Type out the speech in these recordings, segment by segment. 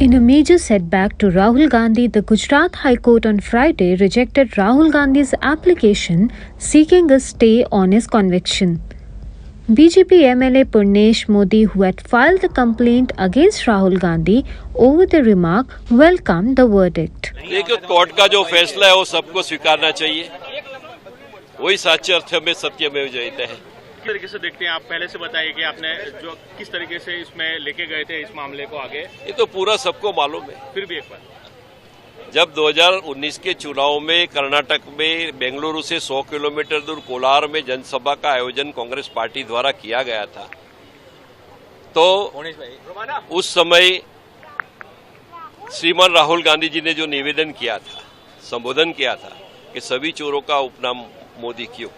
In a major setback to Rahul Gandhi, the Gujarat High Court on Friday rejected Rahul Gandhi's application seeking a stay on his conviction. BJP MLA Purnesh Modi, who had filed the complaint against Rahul Gandhi over the remark, welcomed the verdict. देखिए, court का जो फैसला है वो सबको स्वीकारना चाहिए, वही साचे अर्थ में सत्यमेव जयते हैं। किस तरीके से देखते हैं आप? पहले से बताइए कि आपने जो किस तरीके से इसमें लेके गए थे इस मामले को आगे। ये तो पूरा सबको मालूम है। फिर भी एक बार, जब 2019 के चुनाव में कर्नाटक में बेंगलुरु से 100 किलोमीटर दूर कोलार में जनसभा का आयोजन कांग्रेस पार्टी द्वारा किया गया था, तो उस समय श्रीमान राहुल गांधी जी ने जो निवेदन किया था, संबोधन किया था कि सभी चोरों का उपनाम मोदी क्यों,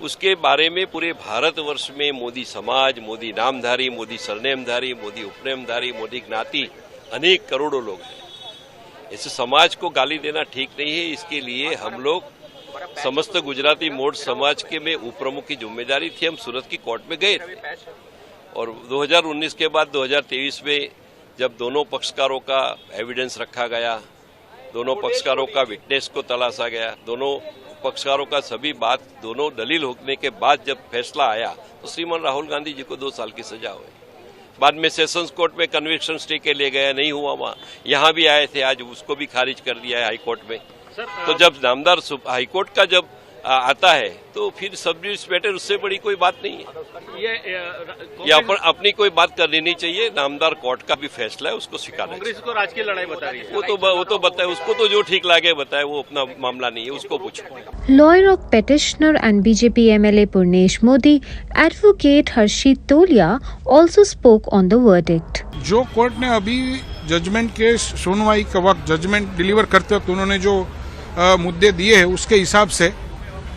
उसके बारे में पूरे भारतवर्ष में मोदी समाज, मोदी नामधारी, मोदी सरनेमधारी, मोदी उपनेमधारी, मोदी ज्ञाति अनेक करोड़ों लोग हैं। इस समाज को गाली देना ठीक नहीं है। इसके लिए हम लोग समस्त गुजराती मोड़ समाज के में उपप्रमुख की जिम्मेदारी थी, हम सूरत की कोर्ट में गए थे और 2019 के बाद 2023 में जब दोनों पक्षकारों का एविडेंस रखा गया, दोनों पक्षकारों का विटनेस को तलाशा गया, दोनों पक्षकारों का सभी बात, दोनों दलील होने के बाद जब फैसला आया तो श्रीमान राहुल गांधी जी को 2 साल की सजा हुई। बाद में सेशंस कोर्ट में कन्विक्शन स्टे के लिए गया, नहीं हुआ वहां, यहां भी आए थे, आज उसको भी खारिज कर दिया है हाईकोर्ट में। तो जब नामदार हाईकोर्ट का जब आता है तो फिर सब जुडिस मैटर, उससे बड़ी कोई बात नहीं है। ये अपनी कोई बात करनी नहीं चाहिए। नामदार कोर्ट का भी फैसला है, उसको स्वीकार। कांग्रेस को राजकीय लड़ाई बता रही है, वो तो बताए, उसको तो जो ठीक लगे बताए, वो अपना मामला नहीं है, उसको पूछो। Lawyer of petitioner and BJP MLA Purnesh Modi, advocate Harshit Tolia also spoke on the verdict. जो कोर्ट ने अभी जजमेंट के सुनवाई के वक्त जजमेंट डिलीवर करते वक्त उन्होंने जो मुद्दे दिए हैं उसके हिसाब से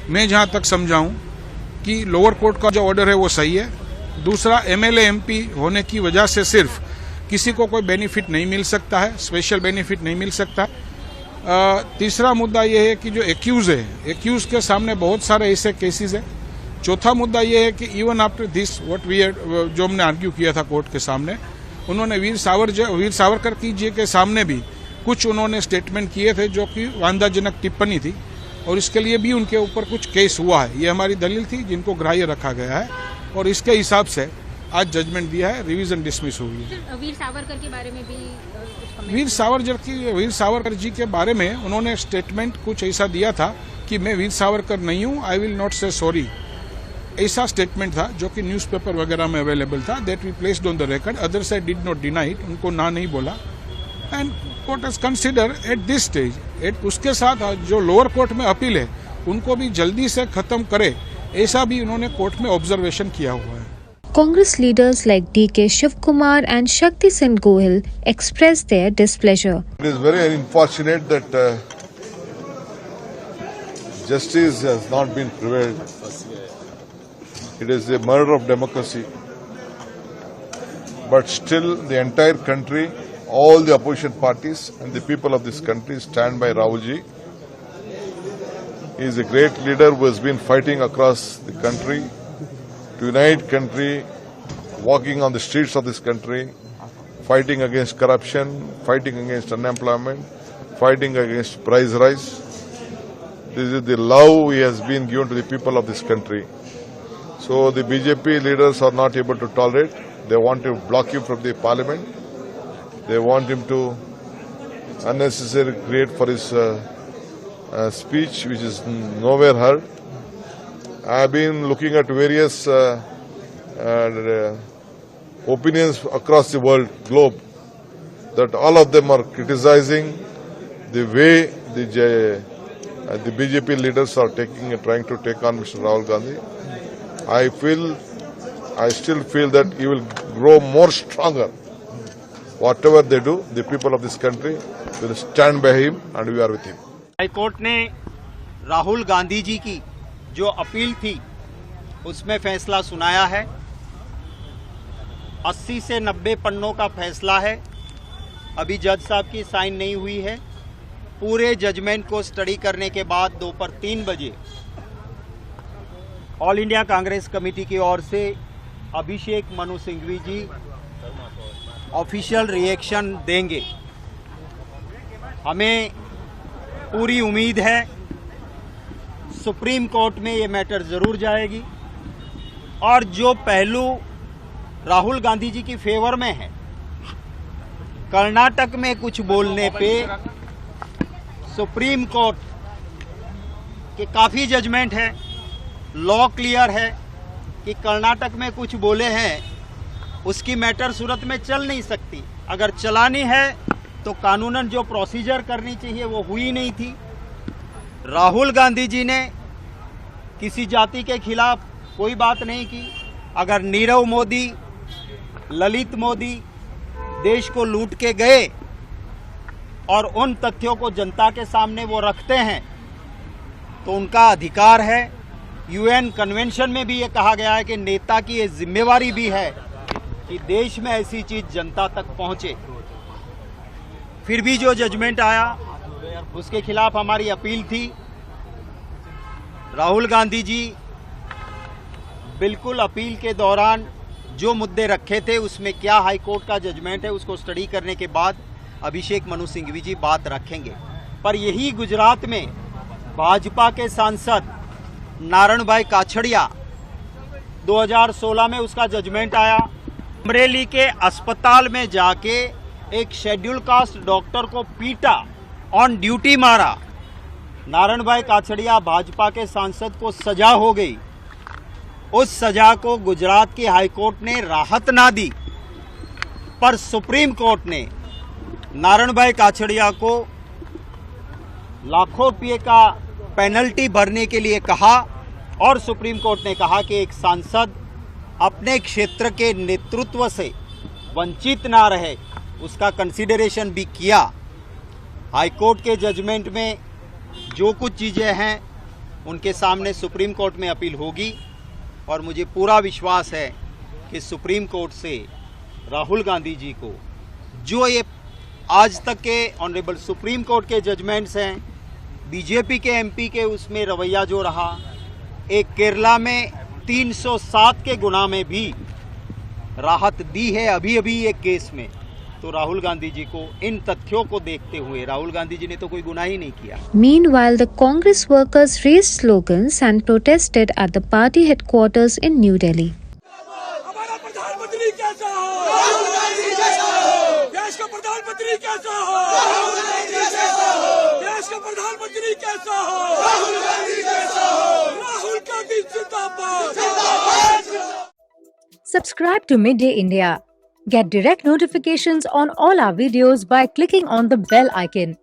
मैं जहां तक समझाऊं कि लोअर कोर्ट का जो ऑर्डर है वो सही है। दूसरा, एमएलए एमपी होने की वजह से सिर्फ किसी को कोई बेनिफिट नहीं मिल सकता है, स्पेशल बेनिफिट नहीं मिल सकता। तीसरा मुद्दा ये है कि जो एक्यूज है, एक्यूज के सामने बहुत सारे ऐसे केसेस है। चौथा मुद्दा ये है कि इवन आफ्टर दिस जो हमने आर्ग्यू किया था कोर्ट के सामने, उन्होंने वीर सावरकर जी के सामने भी कुछ उन्होंने स्टेटमेंट किए थे जो कि वांधाजनक टिप्पणी थी और इसके लिए भी उनके ऊपर कुछ केस हुआ है। ये हमारी दलील थी जिनको ग्राह्य रखा गया है और इसके हिसाब से आज जजमेंट दिया है, रिवीजन डिसमिस हुई है। वीर सावरकर के बारे में भी वीर सावरकर जी के बारे में उन्होंने स्टेटमेंट कुछ ऐसा दिया था कि मैं वीर सावरकर नहीं हूं, I will not say sorry, ऐसा स्टेटमेंट था जो कि न्यूज़पेपर वगैरह में अवेलेबल था। That we placed on the record, other side did not deny it, उनको ना नहीं बोला and court has consider at this stage. उसके साथ जो लोअर कोर्ट में अपील है उनको भी जल्दी से खत्म करे, ऐसा भी उन्होंने कोर्ट में ऑब्जर्वेशन किया हुआ है। Congress leaders like D.K. Shivkumar and Shakti Singh Gohil expressed their displeasure. It is very unfortunate that justice has not been prevailed. It is the murder of democracy. But still the entire country, all the opposition parties and the people of this country stand by Rahulji. He is a great leader who has been fighting across the country to unite country, walking on the streets of this country, fighting against corruption, fighting against unemployment, fighting against price rise. This is the love he has been given to the people of this country. So the BJP leaders are not able to tolerate. They want to block him from the parliament. They want him to unnecessarily create for his speech, which is nowhere heard. I have been looking at various opinions across the world, globe, that all of them are criticizing the way the BJP leaders are trying to take on Mr. Rahul Gandhi. I still feel that he will grow more stronger. Whatever they do, the people of this country will stand by him and we are with him. High court ने राहुल गांधी जी की जो appeal थी उसमें फैसला सुनाया है। 80 से 90 पन्नों का फैसला है, अभी जज साहब की साइन नहीं हुई है। पूरे जजमेंट को स्टडी करने के बाद दोपहर 3 बजे ऑल इंडिया कांग्रेस कमेटी की ओर से अभिषेक मनु सिंघवी जी, ऑफिशियल रिएक्शन देंगे। हमें पूरी उम्मीद है सुप्रीम कोर्ट में ये मैटर जरूर जाएगी और जो पहलू राहुल गांधी जी की फेवर में है, कर्नाटक में कुछ बोलने पे सुप्रीम कोर्ट के काफ़ी जजमेंट है, लॉ क्लियर है कि कर्नाटक में कुछ बोले हैं उसकी मैटर सूरत में चल नहीं सकती। अगर चलानी है तो कानूनन जो प्रोसीजर करनी चाहिए वो हुई नहीं थी। राहुल गांधी जी ने किसी जाति के खिलाफ कोई बात नहीं की। अगर नीरव मोदी, ललित मोदी देश को लूट के गए और उन तथ्यों को जनता के सामने वो रखते हैं तो उनका अधिकार है। यूएन कन्वेंशन में भी ये कहा गया है कि नेता की ये जिम्मेवारी भी है कि देश में ऐसी चीज जनता तक पहुंचे। फिर भी जो जजमेंट आया उसके खिलाफ हमारी अपील थी। राहुल गांधी जी बिल्कुल अपील के दौरान जो मुद्दे रखे थे उसमें क्या हाई कोर्ट का जजमेंट है उसको स्टडी करने के बाद अभिषेक मनु सिंघवी जी बात रखेंगे। पर यही गुजरात में भाजपा के सांसद नारायण भाई काछड़िया 2016 में उसका जजमेंट आया। अमरेली के अस्पताल में जाके एक शेड्यूल कास्ट डॉक्टर को पीटा, ऑन ड्यूटी मारा। नारायण भाई काछड़िया भाजपा के सांसद को सजा हो गई। उस सजा को गुजरात की हाईकोर्ट ने राहत ना दी, पर सुप्रीम कोर्ट ने नारायण भाई काछड़िया को लाखों रुपये का पेनल्टी भरने के लिए कहा और सुप्रीम कोर्ट ने कहा कि एक सांसद अपने क्षेत्र के नेतृत्व से वंचित ना रहे, उसका कंसीडरेशन भी किया। हाईकोर्ट के जजमेंट में जो कुछ चीज़ें हैं उनके सामने सुप्रीम कोर्ट में अपील होगी और मुझे पूरा विश्वास है कि सुप्रीम कोर्ट से राहुल गांधी जी को जो ये आज तक के ऑनरेबल सुप्रीम कोर्ट के जजमेंट्स हैं, बीजेपी के एमपी के उसमें रवैया जो रहा, एक केरला में 307 के गुना में भी राहत दी है अभी अभी एक केस में, तो राहुल गांधी जी को इन तथ्यों को देखते हुए, राहुल गांधी जी ने तो कोई गुनाह ही नहीं किया। Meanwhile, the Congress workers raised slogans and protested at the party headquarters in New Delhi. हमारा प्रधानमंत्री कैसा हो? राहुल गांधी जैसा हो। देश का प्रधानमंत्री कैसा हो? राहुल गांधी जैसा हो। देश का प्रधानमंत्री कैसा हो? राहुल गांधी जैसा हो। राहुल गांधी जिंदाबाद। जिंदाबाद। Subscribe to Midday India. Get direct notifications on all our videos by clicking on the bell icon.